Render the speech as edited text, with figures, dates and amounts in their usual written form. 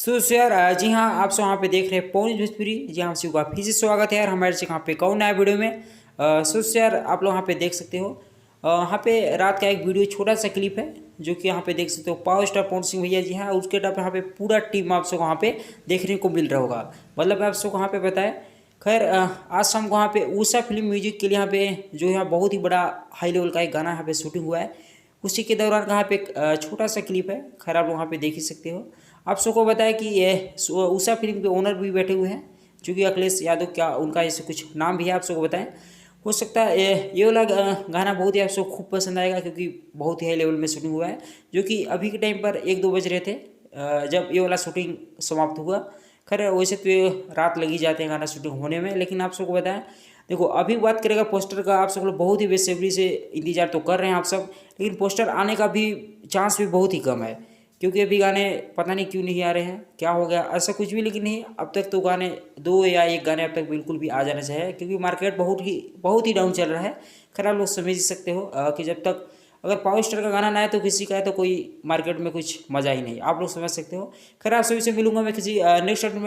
सो यार जी हाँ, आप सब वहाँ पे देख रहे हैं पौनी भोजपुरी। जी हाँ, आपका फिर से स्वागत है यार हमारे यहाँ पे कौन नया वीडियो में। यार आप लोग यहाँ पे देख सकते हो। यहाँ पे रात का एक वीडियो छोटा सा क्लिप है जो कि यहाँ पे देख सकते हो पावर स्टार पवन सिंह भैया जी हाँ, उसके टाइप यहाँ पे पूरा टीम आप सबको वहाँ पे देखने को मिल रहा होगा। मतलब आप सबको वहाँ पे बताएं। खैर आज शाम को वहाँ पे उषा फिल्म म्यूजिक के लिए यहाँ पे जो यहाँ बहुत ही बड़ा हाई लेवल का एक गाना यहाँ पे शूटिंग हुआ है। उसी के दौरान यहाँ पे एक छोटा सा क्लिप है। खैर आप लोग वहाँ पे देख ही सकते हो। आप सबको बताया कि ये उषा फिल्म के ओनर भी बैठे हुए हैं जो कि अखिलेश यादव, क्या उनका ऐसे कुछ नाम भी है, आप सबको बताएं। हो सकता है ये वाला गाना बहुत ही आप सबको खूब पसंद आएगा क्योंकि बहुत ही हाई लेवल में शूटिंग हुआ है जो कि अभी के टाइम पर 1-2 बज रहे थे जब ये वाला शूटिंग समाप्त हुआ। खैर वैसे तो ये रात लगी जाते हैं गाना शूटिंग होने में, लेकिन आप सबको बताएं। देखो अभी बात करेगा पोस्टर का, आप सब लोग बहुत ही बेसब्री से इंतजार तो कर रहे हैं आप सब, लेकिन पोस्टर आने का भी चांस भी बहुत ही कम है क्योंकि अभी गाने पता नहीं क्यों नहीं आ रहे हैं, क्या हो गया, ऐसा कुछ भी लेकिन नहीं। अब तक तो गाने 2 या 1 गाने अब तक बिल्कुल भी आ जाना चाहिए क्योंकि मार्केट बहुत ही डाउन चल रहा है। खैर आप लोग समझ ही सकते हो कि जब तक अगर पावर स्टार का गाना ना आए तो किसी का है तो कोई मार्केट में कुछ मज़ा ही नहीं, आप लोग समझ सकते हो। खैर आप सभी से मिलूंगा मैं किसी नेक्स्ट में।